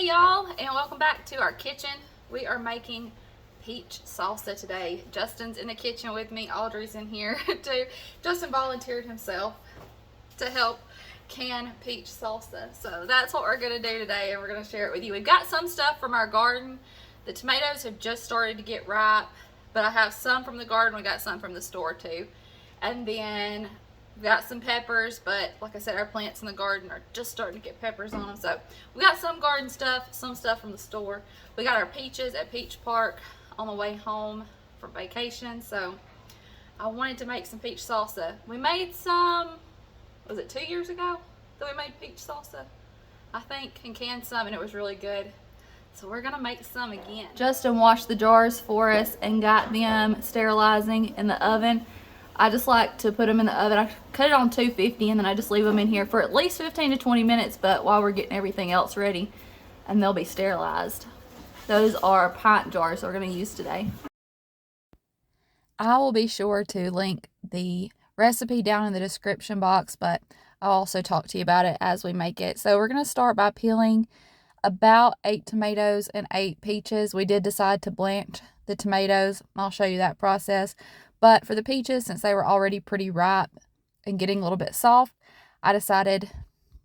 y'all, and welcome back to our kitchen. We are making peach salsa today. Justin's in the kitchen with me. Audrey's in here too. Justin volunteered himself to help can peach salsa. So that's what we're going to do today, and we're going to share it with you. We've got some stuff from our garden. The tomatoes have just started to get ripe, but I have some from the garden. We got some from the store too. And then we've got some peppers, but like I said, our plants in the garden are just starting to get peppers on them. So we got some garden stuff, some stuff from the store. We got our peaches at Peach Park on the way home from vacation. So I wanted to make some peach salsa. We made some, was it 2 years ago that we made peach salsa? I think, and canned some, and it was really good. So we're gonna make some again. Justin washed the jars for us and got them sterilizing in the oven. I just like to put them in the oven. I cut it on 250 and then I just leave them in here for at least 15 to 20 minutes, but while we're getting everything else ready, and they'll be sterilized. Those are pint jars that we're going to use today. I will be sure to link the recipe down in the description box, but I'll also talk to you about it as we make it. So we're going to start by peeling about 8 tomatoes and 8 peaches. We did decide to blanch the tomatoes. I'll show you that process. But for the peaches, since they were already pretty ripe and getting a little bit soft, I decided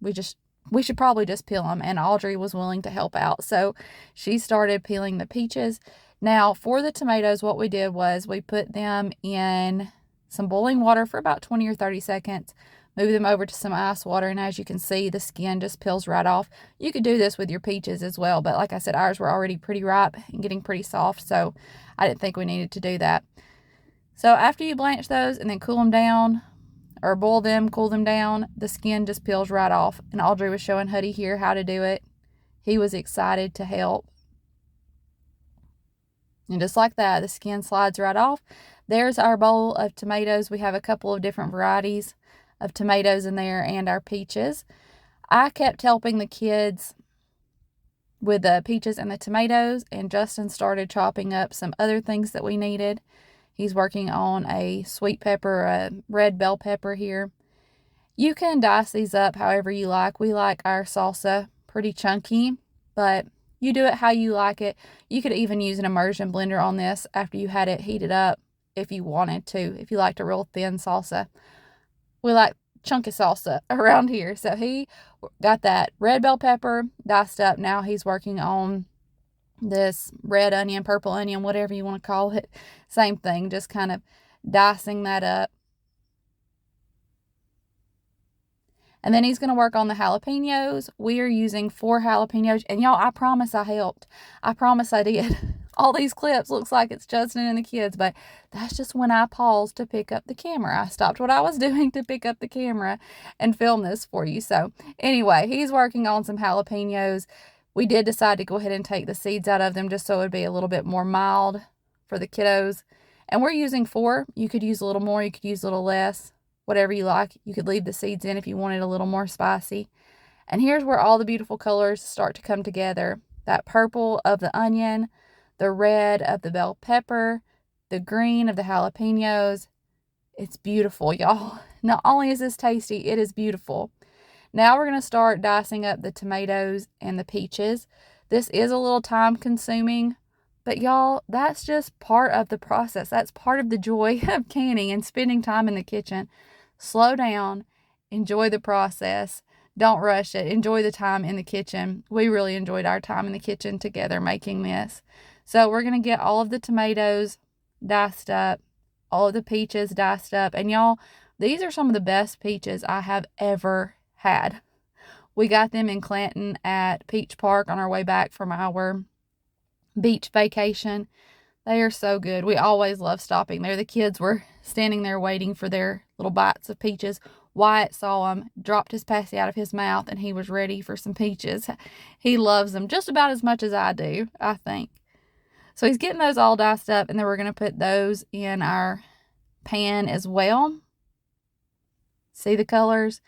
we should probably just peel them, and Audrey was willing to help out. So she started peeling the peaches. Now for the tomatoes, what we did was we put them in some boiling water for about 20 or 30 seconds, move them over to some ice water, and as you can see, the skin just peels right off. You could do this with your peaches as well, but like I said, ours were already pretty ripe and getting pretty soft, so I didn't think we needed to do that. So after you blanch those and then cool them down, or boil them, cool them down, the skin just peels right off. And Audrey was showing Huddy here how to do it. He was excited to help. And just like that, the skin slides right off. There's our bowl of tomatoes. We have a couple of different varieties of tomatoes in there and our peaches. I kept helping the kids with the peaches and the tomatoes, and Justin started chopping up some other things that we needed. He's working on a sweet pepper, a red bell pepper here. You can dice these up however you like. We like our salsa pretty chunky, but you do it how you like it. You could even use an immersion blender on this after you had it heated up if you wanted to, if you liked a real thin salsa. We like chunky salsa around here. So he got that red bell pepper diced up. Now he's working on this red onion, purple onion, whatever you want to call it. Same thing, just kind of dicing that up. And then he's going to work on the jalapenos. We are using 4 jalapenos. And y'all, I promise I helped. I promise I did. All these clips looks like it's Justin and the kids, but that's just when I paused to pick up the camera. I stopped what I was doing to pick up the camera and film this for you. So anyway, he's working on some jalapenos. We did decide to go ahead and take the seeds out of them just so it would be a little bit more mild for the kiddos. And we're using 4. You could use a little more. You could use a little less. Whatever you like. You could leave the seeds in if you wanted a little more spicy. And here's where all the beautiful colors start to come together. That purple of the onion, the red of the bell pepper, the green of the jalapenos. It's beautiful, y'all. Not only is this tasty, it is beautiful. Now we're going to start dicing up the tomatoes and the peaches. This is a little time consuming, but y'all, that's just part of the process. That's part of the joy of canning and spending time in the kitchen. Slow down, enjoy the process. Don't rush it. Enjoy the time in the kitchen. We really enjoyed our time in the kitchen together making this. So we're going to get all of the tomatoes diced up, all of the peaches diced up. And y'all, these are some of the best peaches I have ever had. We got them in Clanton at Peach Park on our way back from our beach vacation. They are so good. We always love stopping there. The kids were standing there waiting for their little bites of peaches. Wyatt saw them, dropped his passy out of his mouth, and he was ready for some peaches. He loves them just about as much as I do, I think. So he's getting those all diced up, and then we're going to put those in our pan as well. See the colors?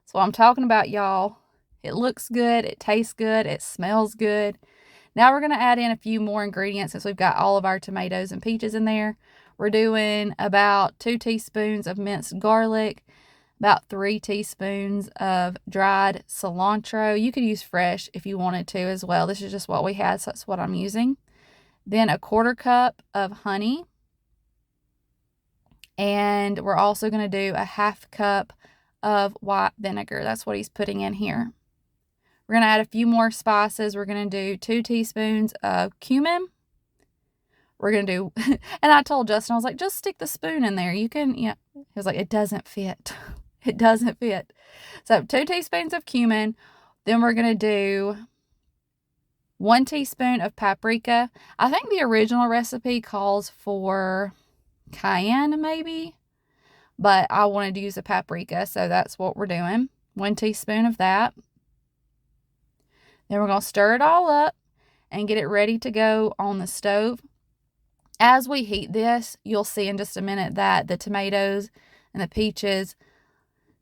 That's what I'm talking about, y'all. It looks good. It tastes good. It smells good. Now we're going to add in a few more ingredients since we've got all of our tomatoes and peaches in there. We're doing about 2 teaspoons of minced garlic, about 3 teaspoons of dried cilantro. You could use fresh if you wanted to as well. This is just what we had, so that's what I'm using. Then a 1/4 cup of honey. And we're also going to do a 1/2 cup of white vinegar. That's what he's putting in here. We're going to add a few more spices. We're going to do 2 teaspoons of cumin. We're going to do, and I told Justin, I was like, just stick the spoon in there. You can, he was like, it doesn't fit. It doesn't fit. So 2 teaspoons of cumin. Then we're going to do 1 teaspoon of paprika. I think the original recipe calls for cayenne maybe, but I wanted to use a paprika, so that's what we're doing. 1 teaspoon of that. Then we're going to stir it all up and get it ready to go on the stove. As we heat this, you'll see in just a minute that the tomatoes and the peaches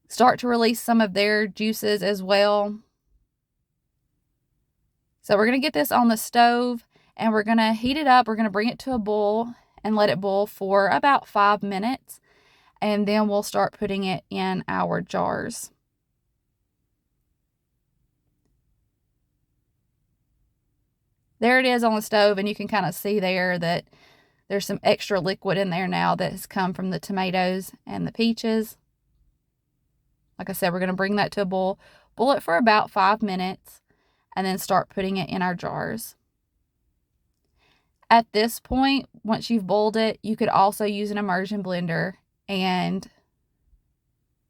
start to release some of their juices as well. So we're going to get this on the stove and we're going to heat it up. We're going to bring it to a boil and let it boil for about 5 minutes. And then we'll start putting it in our jars. There it is on the stove, and you can kind of see there that there's some extra liquid in there now that has come from the tomatoes and the peaches. Like I said, we're going to bring that to a boil it for about 5 minutes, and then start putting it in our jars. At this point, once you've boiled it, you could also use an immersion blender and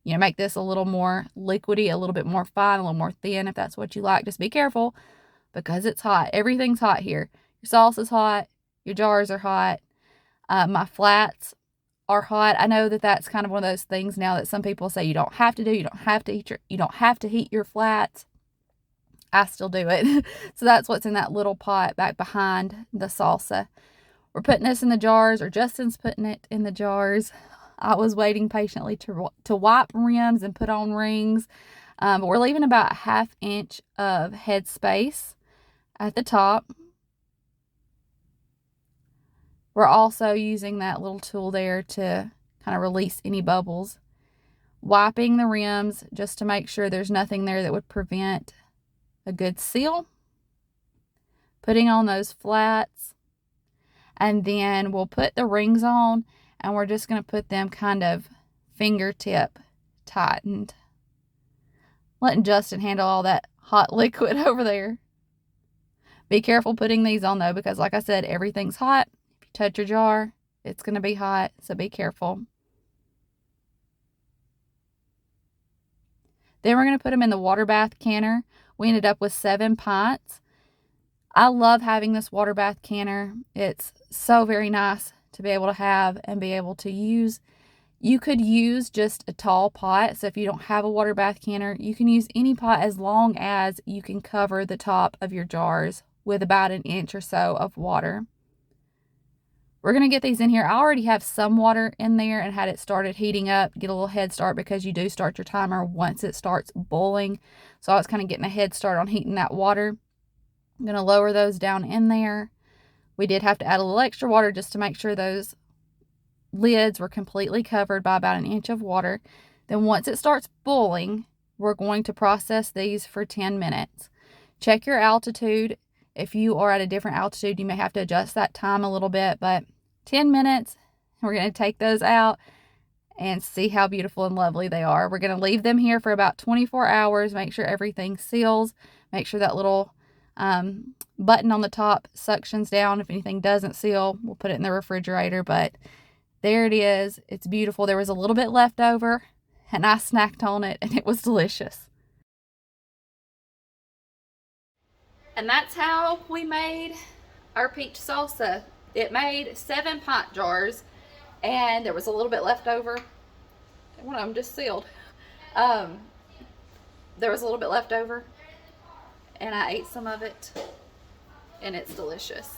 make this a little more liquidy, a little bit more fine, a little more thin if that's what you like. Just be careful because it's hot. Everything's hot here. Your sauce is hot. Your jars are hot. My flats are hot. I know that that's kind of one of those things now that some people say you don't have to do. You don't have to heat your flats. I still do it. So that's what's in that little pot back behind the salsa. We're putting this in the jars, or Justin's putting it in the jars. I was waiting patiently to wipe rims and put on rings. But we're leaving about a 1/2 inch of head space at the top. We're also using that little tool there to kind of release any bubbles. Wiping the rims just to make sure there's nothing there that would prevent a good seal. Putting on those flats. And then we'll put the rings on, and we're just going to put them kind of fingertip tightened. Letting Justin handle all that hot liquid over there. Be careful putting these on though, because like I said, everything's hot. If you touch your jar, it's going to be hot, so be careful. Then we're going to put them in the water bath canner. We ended up with 7 pints. I love having this water bath canner. It's so very nice to be able to have and be able to use. You could use just a tall pot. So if you don't have a water bath canner, you can use any pot as long as you can cover the top of your jars with about 1 inch or so of water. We're going to get these in here. I already have some water in there and had it started heating up. Get a little head start because you do start your timer once it starts boiling. So I was kind of getting a head start on heating that water. I'm going to lower those down in there. We did have to add a little extra water just to make sure those lids were completely covered by about 1 inch of water. Then once it starts boiling, we're going to process these for 10 minutes. Check your altitude. If you are at a different altitude, you may have to adjust that time a little bit, but 10 minutes, we're going to take those out and see how beautiful and lovely they are. We're going to leave them here for about 24 hours, make sure everything seals, make sure that little button on the top suctions down. If anything doesn't seal, we'll put it in the refrigerator, but there it is. It's beautiful. There was a little bit left over and I snacked on it and it was delicious. And that's how we made our peach salsa. It made 7 pint jars and there was a little bit left over. One of them just sealed. There was a little bit left over and I ate some of it and it's delicious.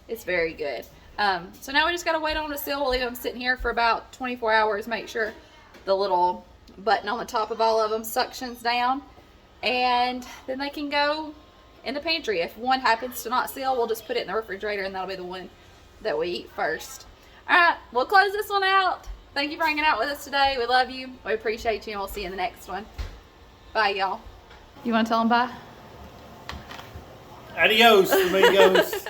It's very good. So now we just got to wait on them to seal. We'll leave them sitting here for about 24 hours. Make sure the little button on the top of all of them suctions down. And then they can go in the pantry. If one happens to not seal, we'll just put it in the refrigerator and that'll be the one that we eat first. Alright, we'll close this one out Thank you for hanging out with us today. We love you. We appreciate you, and we'll see you in the next one. Bye, y'all. You want to tell them bye? Adios, amigos.